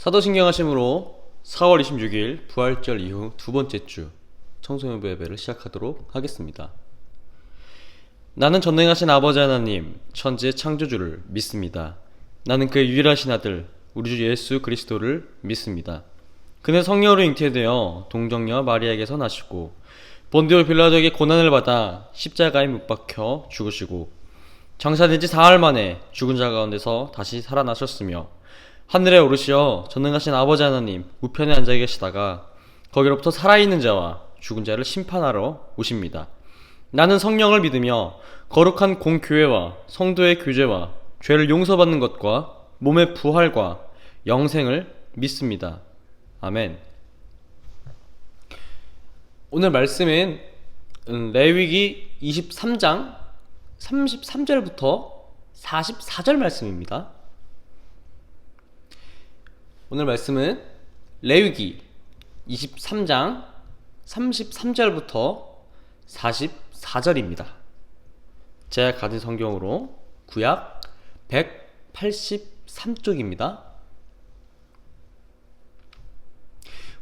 사도신경 하심으로 4월 26일 부활절 이후 두 번째 주 청소년부 예배를 시작하도록 하겠습니다. 나는 전능하신 아버지 하나님, 천지의 창조주를 믿습니다. 나는 그의 유일하신 아들, 우리 주 예수 그리스도를 믿습니다. 그는 성령으로 잉태되어 동정녀 마리아에게서 나시고 본디오 빌라도에게 고난을 받아 십자가에 못 박혀 죽으시고 장사된 지 사흘 만에 죽은 자 가운데서 다시 살아나셨으며 하늘에 오르시어 전능하신 아버지 하나님 우편에 앉아 계시다가 거기로부터 살아있는 자와 죽은 자를 심판하러 오십니다. 나는 성령을 믿으며 거룩한 공교회와 성도의 교제와 죄를 용서받는 것과 몸의 부활과 영생을 믿습니다. 아멘. 오늘 말씀은 레위기 23장 33절부터 44절 말씀입니다. 오늘 말씀은 레위기 23장 33절부터 44절입니다. 제가 가진 성경으로 구약 183쪽입니다.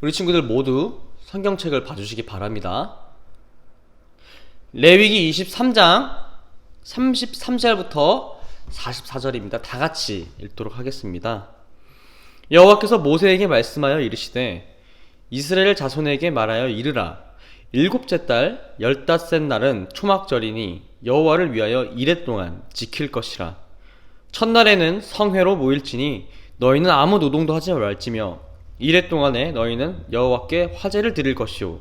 우리 친구들 모두 성경책을 봐주시기 바랍니다. 레위기 23장 33절부터 44절입니다. 다 같이 읽도록 하겠습니다. 여호와께서 모세에게 말씀하여 이르시되 이스라엘 자손에게 말하여 이르라. 일곱째 달 15셋 날은 초막절이니 여호와를 위하여 이레 동안 지킬 것이라. 첫날에는 성회로 모일지니 너희는 아무 노동도 하지 말지며 이레 동안에 너희는 여호와께 화제를 드릴 것이요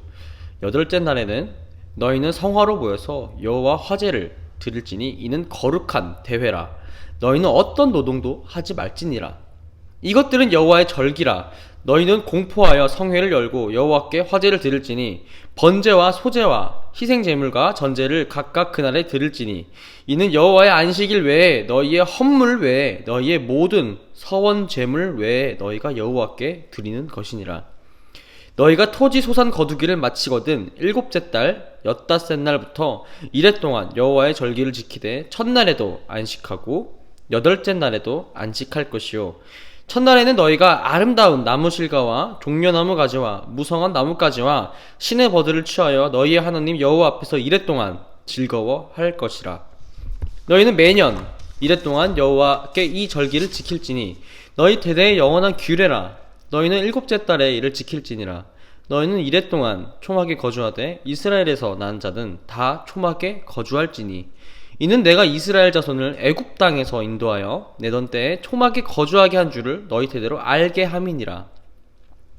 여덟째 날에는 너희는 성화로 모여서 여호와 화제를 드릴지니 이는 거룩한 대회라. 너희는 어떤 노동도 하지 말지니라. 이것들은 여호와의 절기라. 너희는 공포하여 성회를 열고 여호와께 화제를 드릴지니 번제와 소제와 희생제물과 전제를 각각 그날에 드릴지니 이는 여호와의 안식일 외에 너희의 헌물 외에 너희의 모든 서원제물 외에 너희가 여호와께 드리는 것이니라. 너희가 토지 소산 거두기를 마치거든 일곱째 달 15셋 날부터 이레 동안 여호와의 절기를 지키되 첫날에도 안식하고 여덟째 날에도 안식할 것이요 첫날에는 너희가 아름다운 나무실과와 종려나무 가지와 무성한 나뭇가지와 신의 버들을 취하여 너희의 하나님 여호와 앞에서 이레 동안 즐거워할 것이라. 너희는 매년 이레 동안 여호와께 이 절기를 지킬지니 너희 대대의 영원한 규례라. 너희는 일곱째 달에 이를 지킬지니라. 너희는 이레 동안 초막에 거주하되 이스라엘에서 난 자는 다 초막에 거주할지니 이는 내가 이스라엘 자손을 애굽 땅에서 인도하여 내던 때에 초막에 거주하게 한 줄을 너희 대대로 알게 함이니라.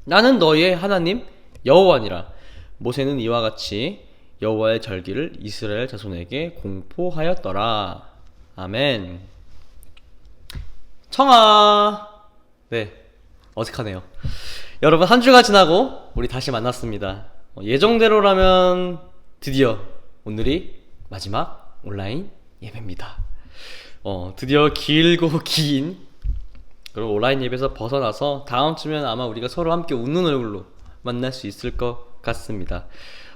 나는 너희의 하나님 여호와니라. 모세는 이와 같이 여호와의 절기를 이스라엘 자손에게 공포하였더라. 아멘. 청아. 네, 어색하네요. 여러분, 한 주가 지나고 우리 다시 만났습니다. 예정대로라면 드디어 오늘이 마지막 온라인 예배입니다. 드디어 길고 긴 그리고 온라인 예배에서 벗어나서 다음 주면 아마 우리가 서로 함께 웃는 얼굴로 만날 수 있을 것 같습니다.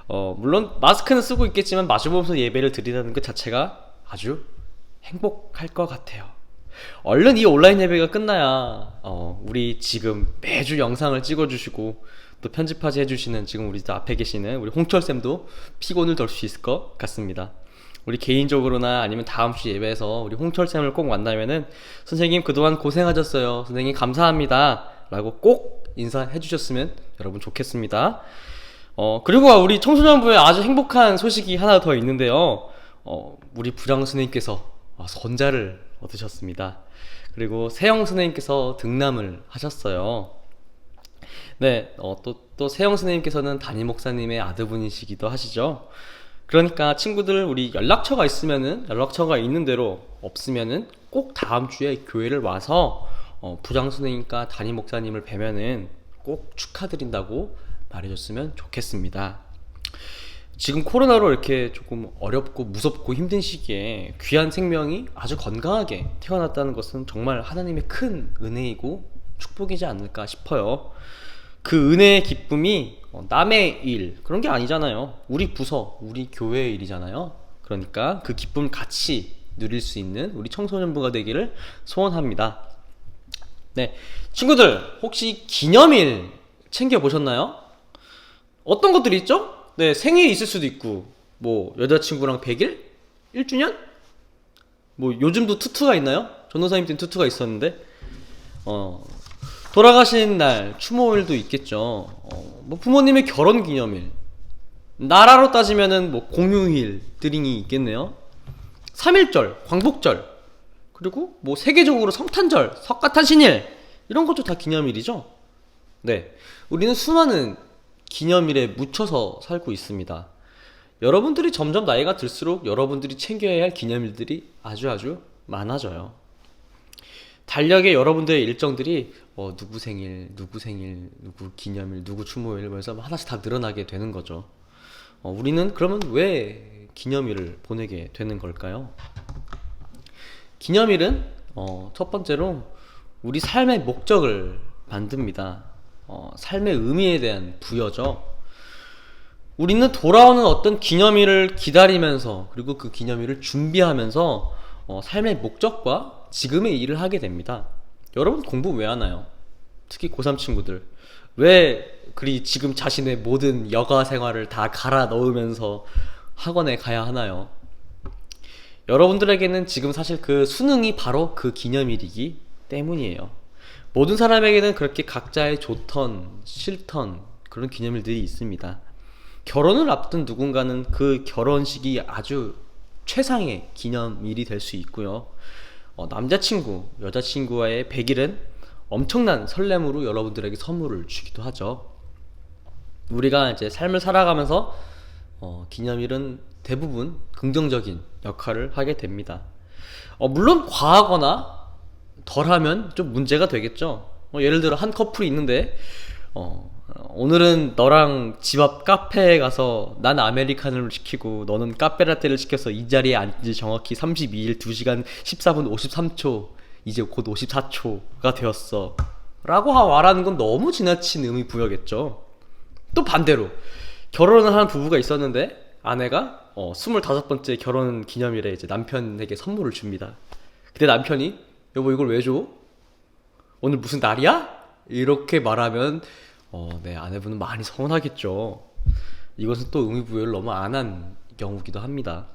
물론 마스크는 쓰고 있겠지만 마주보면서 예배를 드리는 것 자체가 아주 행복할 것 같아요. 얼른 이 온라인 예배가 끝나야 우리 지금 매주 영상을 찍어주시고 또 편집하지 해주시는 지금 우리 앞에 계시는 우리 홍철쌤도 피곤을 덜 수 있을 것 같습니다. 우리 개인적으로나 아니면 다음 주 예배에서 우리 홍철쌤을 꼭 만나면은 선생님 그동안 고생하셨어요, 선생님 감사합니다 라고 꼭 인사해 주셨으면 여러분 좋겠습니다. 그리고 우리 청소년부에 아주 행복한 소식이 하나 더 있는데요. 우리 부장 선생님께서 선자를 얻으셨습니다. 그리고 세영 선생님께서 등남을 하셨어요. 네, 또 세영 선생님께서는 담임 목사님의 아드분이시기도 하시죠. 그러니까 친구들, 우리 연락처가 있으면은, 연락처가 있는 대로 없으면은 꼭 다음 주에 교회를 와서 부장 선생님과 담임 목사님을 뵈면은 꼭 축하드린다고 말해줬으면 좋겠습니다. 지금 코로나로 이렇게 조금 어렵고 무섭고 힘든 시기에 귀한 생명이 아주 건강하게 태어났다는 것은 정말 하나님의 큰 은혜이고 축복이지 않을까 싶어요. 그 은혜의 기쁨이 남의 일 그런 게 아니잖아요. 우리 부서, 우리 교회의 일이잖아요. 그러니까 그 기쁨을 같이 누릴 수 있는 우리 청소년부가 되기를 소원합니다. 네, 친구들 혹시 기념일 챙겨보셨나요? 어떤 것들이 있죠? 네, 생일이 있을 수도 있고, 뭐 여자친구랑 100일? 1주년? 뭐 요즘도 투투가 있나요? 전도사님 때는 투투가 있었는데 돌아가신 날 추모일도 있겠죠. 뭐 부모님의 결혼 기념일, 나라로 따지면은 뭐 공휴일,들이 있겠네요. 3.1절, 광복절, 그리고 뭐 세계적으로 성탄절, 석가탄신일, 이런 것도 다 기념일이죠. 네, 우리는 수많은 기념일에 묻혀서 살고 있습니다. 여러분들이 점점 나이가 들수록 여러분들이 챙겨야 할 기념일들이 아주 많아져요. 달력에 여러분들의 일정들이 누구 생일, 누구 기념일, 누구 추모일, 그래서 하나씩 다 늘어나게 되는 거죠. 우리는 그러면 왜 기념일을 보내게 되는 걸까요? 기념일은 첫 번째로 우리 삶의 목적을 만듭니다. 삶의 의미에 대한 부여죠. 우리는 돌아오는 어떤 기념일을 기다리면서, 그리고 그 기념일을 준비하면서 삶의 목적과 지금의 일을 하게 됩니다. 여러분 공부 왜 하나요? 특히 고3 친구들 왜 그리 지금 자신의 모든 여가 생활을 다 갈아 넣으면서 학원에 가야 하나요? 여러분들에게는 지금 사실 그 수능이 바로 그 기념일이기 때문이에요. 모든 사람에게는 그렇게 각자의 좋던 싫던 그런 기념일들이 있습니다. 결혼을 앞둔 누군가는 그 결혼식이 아주 최상의 기념일이 될 수 있고요. 남자친구, 여자친구와의 100일은 엄청난 설렘으로 여러분들에게 선물을 주기도 하죠. 우리가 이제 삶을 살아가면서 기념일은 대부분 긍정적인 역할을 하게 됩니다. 물론 과하거나 덜하면 좀 문제가 되겠죠. 예를 들어 한 커플이 있는데 오늘은 너랑 집 앞 카페에 가서 난 아메리카노를 시키고 너는 카페라떼를 시켜서 이 자리에 앉은 지 정확히 32일 2시간 14분 53초 이제 곧 54초가 되었어 라고 말하는 건 너무 지나친 의미 부여겠죠. 또 반대로 결혼을 한 부부가 있었는데 아내가 25번째 결혼 기념일에 이제 남편에게 선물을 줍니다. 그때 남편이 여보 이걸 왜 줘? 오늘 무슨 날이야? 이렇게 말하면 네, 아내분은 많이 서운하겠죠. 이것은 또 의미부여를 너무 안 한 경우기도 합니다.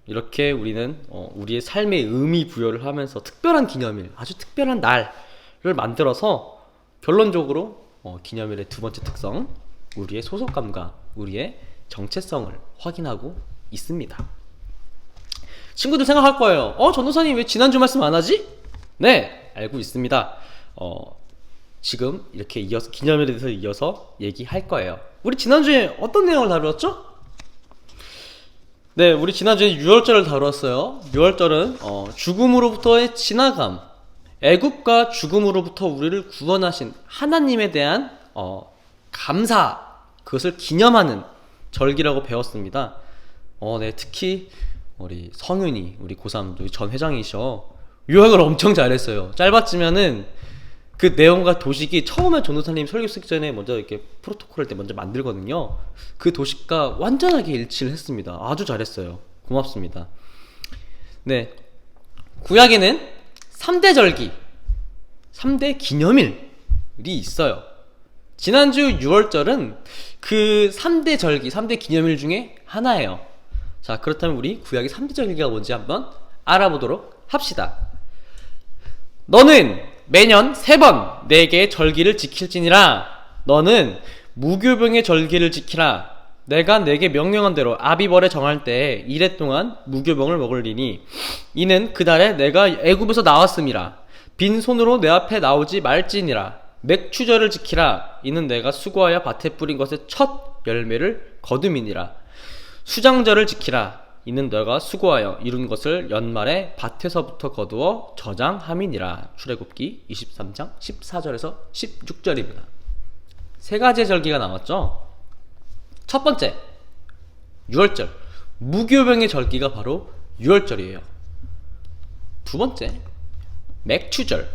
이렇게 우리는 우리의 삶의 의미부여를 하면서 특별한 기념일, 아주 특별한 날을 만들어서 결론적으로 기념일의 두 번째 특성, 우리의 소속감과 우리의 정체성을 확인하고 있습니다. 친구들 생각할 거예요. 전도사님 왜 지난주 말씀 안 하지? 네, 알고 있습니다. 지금 이렇게 이어서 기념일에 대해서 이어서 얘기할 거예요. 우리 지난주에 어떤 내용을 다루었죠? 네, 우리 지난주에 유월절을 다루었어요. 유월절은 죽음으로부터의 지나감, 애굽과 죽음으로부터 우리를 구원하신 하나님에 대한 감사, 그것을 기념하는 절기라고 배웠습니다. 네, 특히 우리 성윤이, 우리 고3 우리 전 회장이셔. 요약을 엄청 잘했어요. 짧았지만은 그 내용과 도식이 처음에 전도사님 설교 쓰기 전에 먼저 이렇게 프로토콜 할 때 먼저 만들거든요. 그 도식과 완전하게 일치를 했습니다. 아주 잘했어요. 고맙습니다. 네, 구약에는 3대 절기, 3대 기념일이 있어요. 지난주 6월절은 그 3대 절기, 3대 기념일 중에 하나예요. 자, 그렇다면 우리 구약의 3대 절기가 뭔지 한번 알아보도록 합시다. 너는 매년 3번 내게 절기를 지킬지니라. 너는 무교병의 절기를 지키라. 내가 내게 명령한 대로 아비벌에 정할 때에 이래 동안 무교병을 먹을리니 이는 그날에 내가 애굽에서 나왔음이라. 빈손으로 내 앞에 나오지 말지니라. 맥추절을 지키라. 이는 내가 수고하여 밭에 뿌린 것의 첫 열매를 거둠이니라. 수장절을 지키라. 이는 너가 수고하여 이룬 것을 연말에 밭에서부터 거두어 저장함이니라. 출애굽기 23장 14절에서 16절입니다. 세 가지의 절기가 나왔죠. 첫 번째, 유월절. 무교병의 절기가 바로 유월절이에요. 두 번째, 맥추절.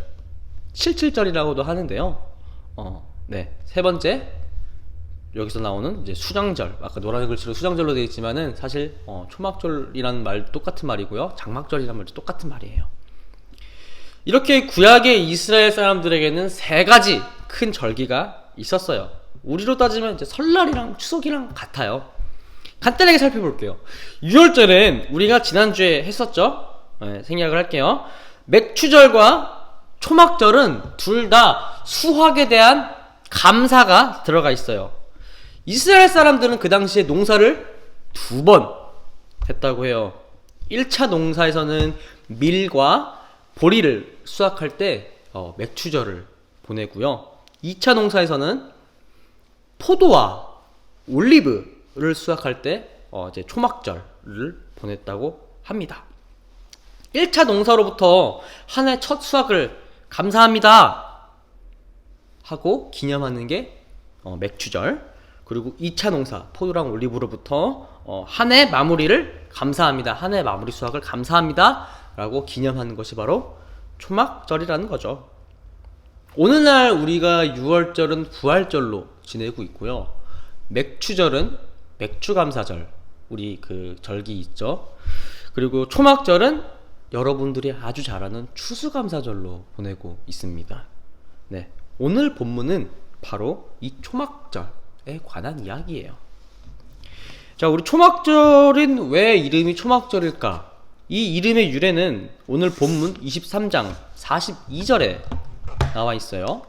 77절이라고도 하는데요. 네. 세 번째, 여기서 나오는 이제 수장절, 아까 노란 글씨로 수장절로 되어 있지만은 사실 초막절이라는 말 똑같은 말이고요, 장막절이라는 말도 똑같은 말이에요. 이렇게 구약의 이스라엘 사람들에게는 세 가지 큰 절기가 있었어요. 우리로 따지면 이제 설날이랑 추석이랑 같아요. 간단하게 살펴볼게요. 유월절은 우리가 지난주에 했었죠. 네, 생략을 할게요. 맥추절과 초막절은 둘 다 수확에 대한 감사가 들어가 있어요. 이스라엘 사람들은 그 당시에 농사를 2번 했다고 해요. 1차 농사에서는 밀과 보리를 수확할 때 맥추절을 보내고요. 2차 농사에서는 포도와 올리브를 수확할 때 이제 초막절을 보냈다고 합니다. 1차 농사로부터 한 해 첫 수확을 감사합니다 하고 기념하는 게 맥추절. 그리고 2차 농사, 포도랑 올리브로부터 한 해 마무리를 감사합니다. 한 해 마무리 수확을 감사합니다 라고 기념하는 것이 바로 초막절이라는 거죠. 오늘날 우리가 유월절은 부활절로 지내고 있고요. 맥추절은 맥추감사절, 우리 그 절기 있죠. 그리고 초막절은 여러분들이 아주 잘 아는 추수감사절로 보내고 있습니다. 네, 오늘 본문은 바로 이 초막절에 관한 이야기예요. 자, 우리 초막절은 왜 이름이 초막절일까? 이 이름의 유래는 오늘 본문 23장 42절에 나와 있어요.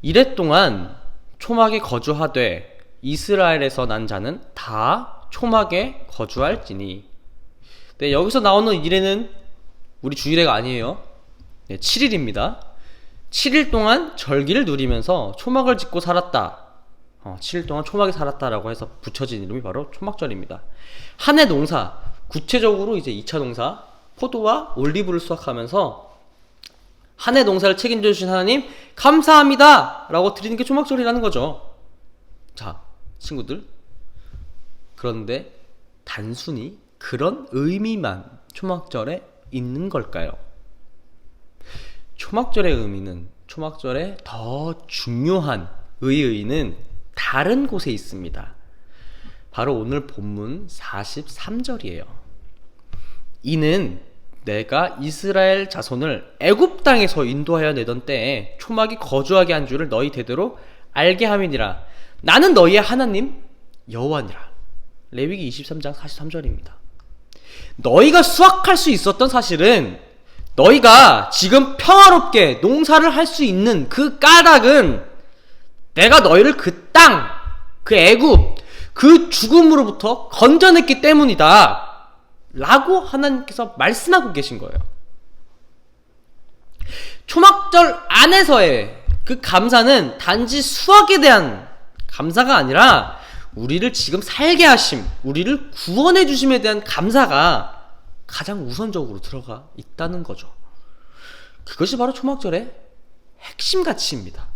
이래 동안 초막에 거주하되 이스라엘에서 난 자는 다 초막에 거주할지니. 네, 여기서 나오는 이래는 우리 주일회가 아니에요. 네, 7일입니다. 7일 동안 절기를 누리면서 초막을 짓고 살았다. 7일 동안 초막에 살았다라고 해서 붙여진 이름이 바로 초막절입니다. 한 해 농사, 구체적으로 이제 2차 농사, 포도와 올리브를 수확하면서 한 해 농사를 책임져 주신 하나님 감사합니다 라고 드리는 게 초막절이라는 거죠. 자, 친구들, 그런데 단순히 그런 의미만 초막절에 있는 걸까요? 초막절의 의미는, 초막절의 더 중요한 의의는 다른 곳에 있습니다. 바로 오늘 본문 43절이에요. 이는 내가 이스라엘 자손을 애굽 땅에서 인도하여 내던 때에 초막이 거주하게 한 줄을 너희 대대로 알게 함이니라. 나는 너희의 하나님 여호와니라. 레위기 23장 43절입니다. 너희가 수확할 수 있었던 사실은, 너희가 지금 평화롭게 농사를 할 수 있는 그 까닭은 내가 너희를 그 땅, 그 애굽, 그 죽음으로부터 건져냈기 때문이다. 라고 하나님께서 말씀하고 계신 거예요. 초막절 안에서의 그 감사는 단지 수확에 대한 감사가 아니라 우리를 지금 살게 하심, 우리를 구원해 주심에 대한 감사가 가장 우선적으로 들어가 있다는 거죠. 그것이 바로 초막절의 핵심 가치입니다.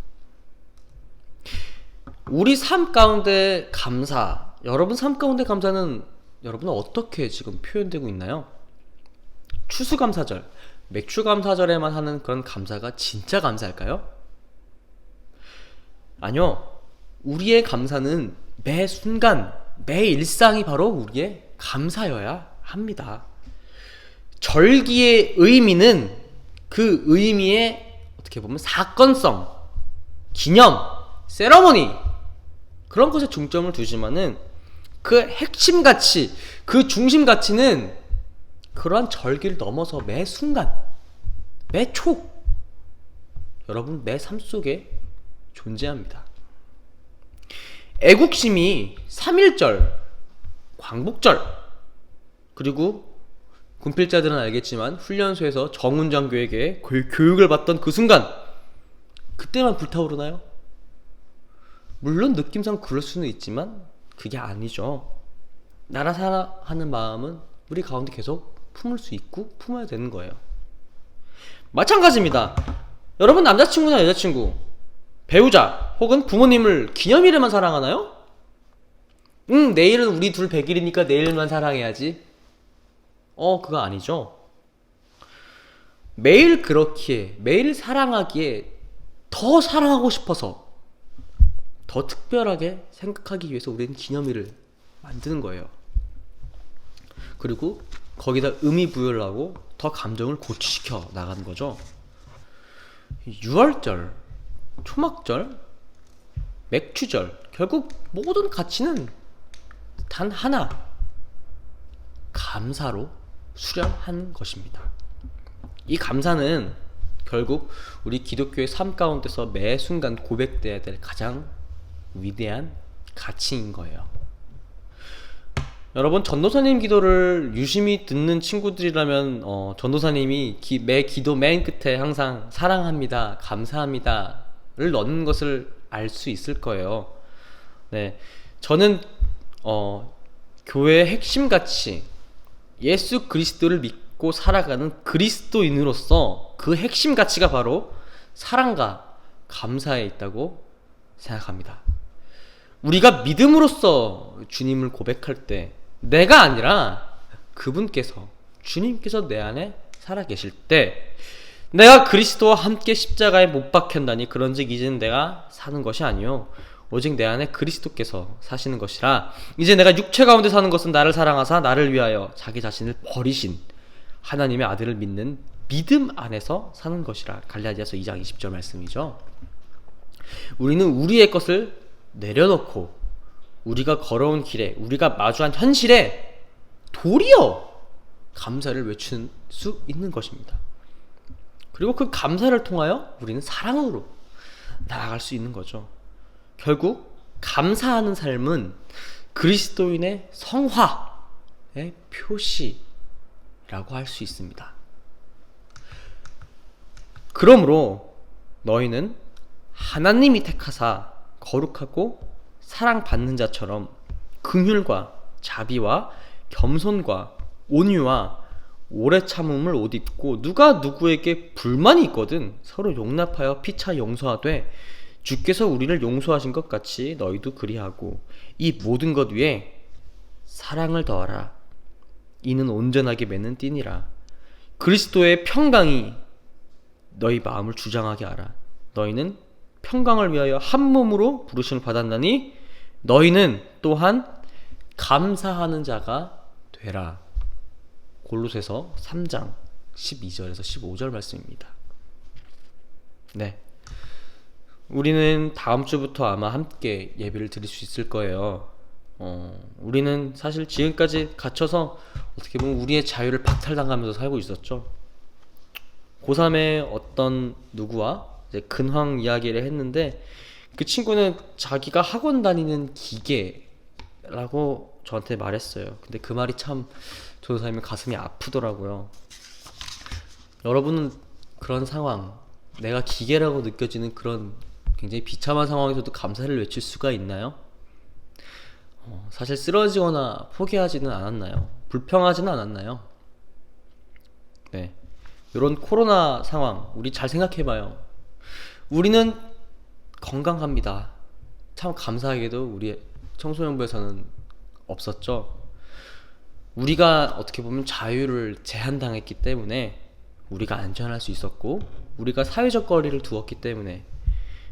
우리 삶 가운데 감사, 여러분 삶 가운데 감사는 여러분은 어떻게 지금 표현되고 있나요? 추수감사절, 맥주감사절에만 하는 그런 감사가 진짜 감사일까요? 아니요. 우리의 감사는 매 순간, 매 일상이 바로 우리의 감사여야 합니다. 절기의 의미는 그 의미의 어떻게 보면 사건성, 기념, 세러머니 그런 것에 중점을 두지만은 그 핵심 가치, 그 중심 가치는 그러한 절기를 넘어서 매 순간, 매 초 여러분 내 삶 속에 존재합니다. 애국심이 3.1절, 광복절, 그리고 군필자들은 알겠지만 훈련소에서 정훈장교에게 교육을 받던 그 순간, 그때만 불타오르나요? 물론 느낌상 그럴 수는 있지만 그게 아니죠. 나라 사랑하는 마음은 우리 가운데 계속 품을 수 있고 품어야 되는 거예요. 마찬가지입니다. 여러분 남자친구나 여자친구, 배우자 혹은 부모님을 기념일에만 사랑하나요? 내일은 우리 둘 100일이니까 내일만 사랑해야지. 그거 아니죠. 매일 그렇기에, 매일 사랑하기에 더 사랑하고 싶어서 더 특별하게 생각하기 위해서 우리는 기념일을 만드는 거예요. 그리고 거기다 의미 부여를 하고 더 감정을 고취시켜 나가는 거죠. 유월절, 초막절, 맥주절, 결국 모든 가치는 단 하나, 감사로 수렴한 것입니다. 이 감사는 결국 우리 기독교의 삶 가운데서 매 순간 고백돼야 될 가장 위대한 가치인 거예요. 여러분 전도사님 기도를 유심히 듣는 친구들이라면 전도사님이 매 기도 맨 끝에 항상 사랑합니다, 감사합니다를 넣는 것을 알 수 있을 거예요. 네, 저는 교회의 핵심 가치, 예수 그리스도를 믿고 살아가는 그리스도인으로서 그 핵심 가치가 바로 사랑과 감사에 있다고 생각합니다. 우리가 믿음으로써 주님을 고백할 때 내가 아니라 그분께서, 주님께서 내 안에 살아계실 때 내가 그리스도와 함께 십자가에 못 박혔나니 그런즉 이제는 내가 사는 것이 아니요 오직 내 안에 그리스도께서 사시는 것이라. 이제 내가 육체 가운데 사는 것은 나를 사랑하사 나를 위하여 자기 자신을 버리신 하나님의 아들을 믿는 믿음 안에서 사는 것이라. 갈라디아서 2장 20절 말씀이죠. 우리는 우리의 것을 내려놓고 우리가 걸어온 길에, 우리가 마주한 현실에 도리어 감사를 외칠 수 있는 것입니다. 그리고 그 감사를 통하여 우리는 사랑으로 나아갈 수 있는 거죠. 결국 감사하는 삶은 그리스도인의 성화의 표시라고 할 수 있습니다. 그러므로 너희는 하나님이 택하사 거룩하고 사랑받는 자처럼 긍휼과 자비와 겸손과 온유와 오래 참음을 옷 입고 누가 누구에게 불만이 있거든 서로 용납하여 피차 용서하되 주께서 우리를 용서하신 것 같이 너희도 그리하고 이 모든 것 위에 사랑을 더하라. 이는 온전하게 맺는 띠니라. 그리스도의 평강이 너희 마음을 주장하게 하라. 너희는 평강을 위하여 한 몸으로 부르심을 받았나니 너희는 또한 감사하는 자가 되라. 골로새서 3장 12절에서 15절 말씀입니다. 네, 우리는 다음 주부터 아마 함께 예배를 드릴 수 있을 거예요. 우리는 사실 지금까지 갇혀서 어떻게 보면 우리의 자유를 박탈당하면서 살고 있었죠. 고3에 어떤 누구와 이제 근황 이야기를 했는데 그 친구는 자기가 학원 다니는 기계라고 저한테 말했어요. 근데 그 말이 참 저도 삶이 가슴이 아프더라고요. 여러분은 그런 상황, 내가 기계라고 느껴지는 그런 굉장히 비참한 상황에서도 감사를 외칠 수가 있나요? 사실 쓰러지거나 포기하지는 않았나요? 불평하지는 않았나요? 네. 이런 코로나 상황, 우리 잘 생각해봐요. 우리는 건강합니다. 참 감사하게도 우리 청소년부에서는 없었죠. 우리가 어떻게 보면 자유를 제한당했기 때문에 우리가 안전할 수 있었고, 우리가 사회적 거리를 두었기 때문에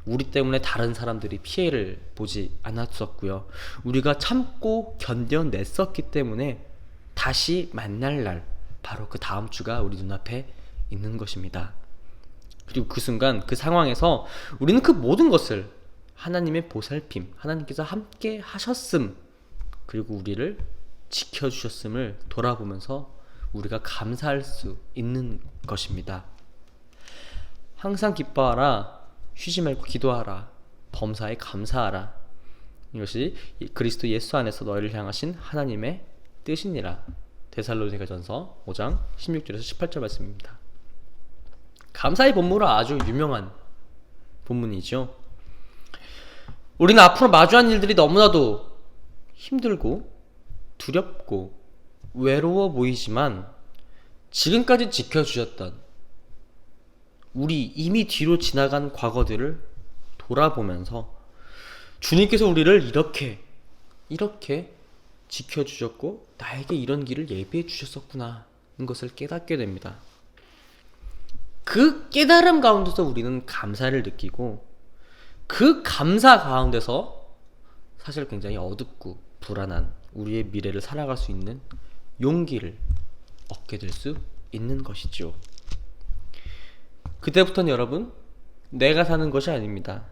우리 때문에 다른 사람들이 피해를 보지 않았었고요. 우리가 참고 견뎌냈었기 때문에 다시 만날 날, 바로 그 다음 주가 우리 눈앞에 있는 것입니다. 그리고 그 순간, 그 상황에서 우리는 그 모든 것을 하나님의 보살핌, 하나님께서 함께 하셨음, 그리고 우리를 지켜주셨음을 돌아보면서 우리가 감사할 수 있는 것입니다. 항상 기뻐하라, 쉬지 말고 기도하라, 범사에 감사하라. 이것이 그리스도 예수 안에서 너희를 향하신 하나님의 뜻이니라. 데살로니가전서 5장 16절에서 18절 말씀입니다. 감사의 본문은 아주 유명한 본문이죠. 우리는 앞으로 마주한 일들이 너무나도 힘들고 두렵고 외로워 보이지만, 지금까지 지켜주셨던 우리 이미 뒤로 지나간 과거들을 돌아보면서 주님께서 우리를 이렇게 지켜주셨고 나에게 이런 길을 예비해 주셨었구나 하는 것을 깨닫게 됩니다. 그 깨달음 가운데서 우리는 감사를 느끼고, 그 감사 가운데서 사실 굉장히 어둡고 불안한 우리의 미래를 살아갈 수 있는 용기를 얻게 될 수 있는 것이죠. 그때부터는 여러분, 내가 사는 것이 아닙니다.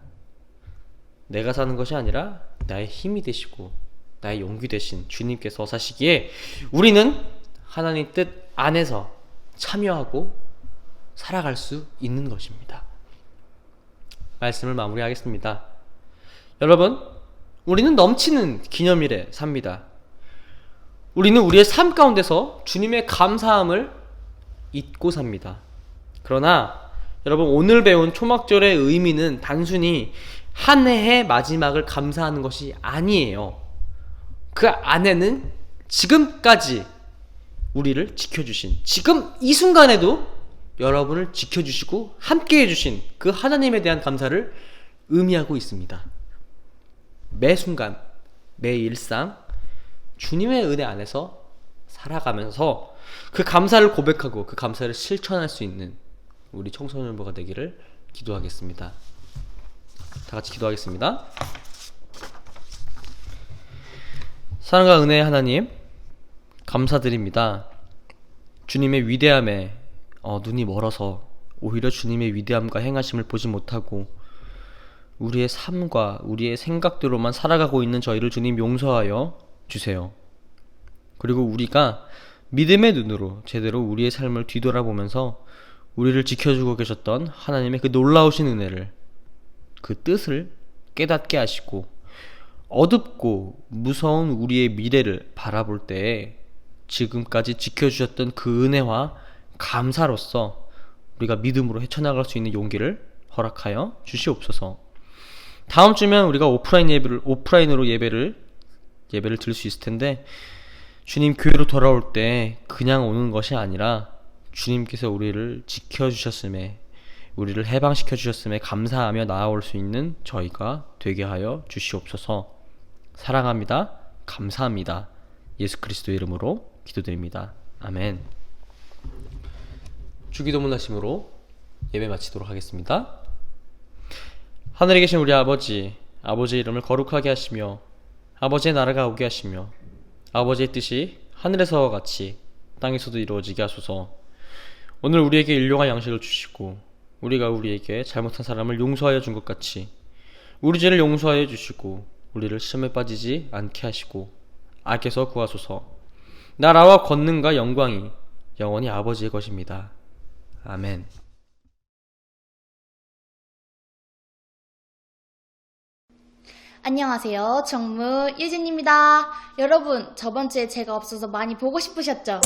내가 사는 것이 아니라 나의 힘이 되시고 나의 용기 되신 주님께서 사시기에 우리는 하나님 뜻 안에서 참여하고 살아갈 수 있는 것입니다. 말씀을 마무리하겠습니다. 여러분, 우리는 넘치는 기념일에 삽니다. 우리는 우리의 삶 가운데서 주님의 감사함을 잊고 삽니다. 그러나 여러분, 오늘 배운 초막절의 의미는 단순히 한 해의 마지막을 감사하는 것이 아니에요. 그 안에는 지금까지 우리를 지켜주신, 지금 이 순간에도 여러분을 지켜주시고 함께 해주신 그 하나님에 대한 감사를 의미하고 있습니다. 매 순간, 매 일상 주님의 은혜 안에서 살아가면서 그 감사를 고백하고 그 감사를 실천할 수 있는 우리 청소년부가 되기를 기도하겠습니다. 다 같이 기도하겠습니다. 사랑과 은혜의 하나님, 감사드립니다. 주님의 위대함에 눈이 멀어서 오히려 주님의 위대함과 행하심을 보지 못하고 우리의 삶과 우리의 생각대로만 살아가고 있는 저희를 주님 용서하여 주세요. 그리고 우리가 믿음의 눈으로 제대로 우리의 삶을 뒤돌아보면서 우리를 지켜주고 계셨던 하나님의 그 놀라우신 은혜를, 그 뜻을 깨닫게 하시고 어둡고 무서운 우리의 미래를 바라볼 때에 지금까지 지켜주셨던 그 은혜와 감사로서 우리가 믿음으로 헤쳐나갈 수 있는 용기를 허락하여 주시옵소서. 다음 주면 우리가 오프라인으로 예배를 드릴 수 있을 텐데, 주님 교회로 돌아올 때 그냥 오는 것이 아니라 주님께서 우리를 지켜주셨음에, 우리를 해방시켜 주셨음에 감사하며 나아올 수 있는 저희가 되게 하여 주시옵소서. 사랑합니다. 감사합니다. 예수 그리스도의 이름으로 기도드립니다. 아멘. 주기도문 하심으로 예배 마치도록 하겠습니다. 하늘에 계신 우리 아버지, 아버지의 이름을 거룩하게 하시며 아버지의 나라가 오게 하시며 아버지의 뜻이 하늘에서와 같이 땅에서도 이루어지게 하소서. 오늘 우리에게 일용할 양식을 주시고 우리가 우리에게 잘못한 사람을 용서하여 준 것 같이 우리 죄를 용서하여 주시고 우리를 시험에 빠지지 않게 하시고 악에서 구하소서. 나라와 권능과 영광이 영원히 아버지의 것입니다. 아멘. 안녕하세요. 정무 유진입니다. 여러분, 저번주에 제가 없어서 많이 보고 싶으셨죠?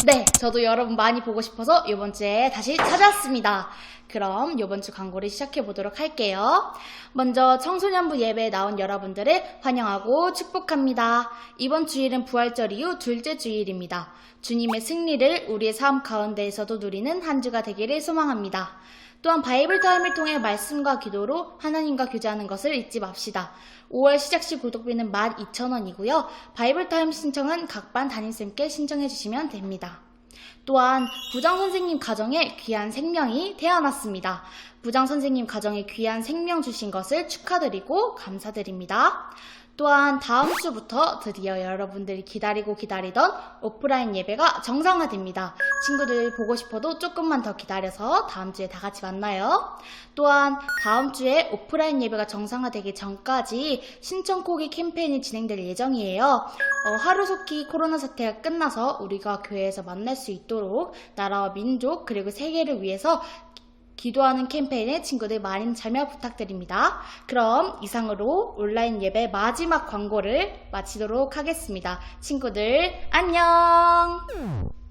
네, 저도 여러분 많이 보고 싶어서 이번주에 다시 찾아왔습니다. 그럼 이번주 광고를 시작해보도록 할게요. 먼저 청소년부 예배에 나온 여러분들을 환영하고 축복합니다. 이번 주일은 부활절 이후 둘째 주일입니다. 주님의 승리를 우리의 삶 가운데에서도 누리는 한 주가 되기를 소망합니다. 또한 바이블 타임을 통해 말씀과 기도로 하나님과 교제하는 것을 잊지 맙시다. 5월 시작시 구독비는 12,000원이고요. 바이블 타임 신청은 각 반 담임쌤께 신청해 주시면 됩니다. 또한 부장선생님 가정에 귀한 생명이 태어났습니다. 부장선생님 가정에 귀한 생명 주신 것을 축하드리고 감사드립니다. 또한 다음 주부터 드디어 여러분들이 기다리던 오프라인 예배가 정상화됩니다. 친구들 보고 싶어도 조금만 더 기다려서 다음 주에 다 같이 만나요. 또한 다음 주에 오프라인 예배가 정상화되기 전까지 신청코기 캠페인이 진행될 예정이에요. 하루속히 코로나 사태가 끝나서 우리가 교회에서 만날 수 있도록 나라와 민족 그리고 세계를 위해서 기도하는 캠페인에 친구들 많은 참여 부탁드립니다. 그럼 이상으로 온라인 예배 마지막 광고를 마치도록 하겠습니다. 친구들 안녕!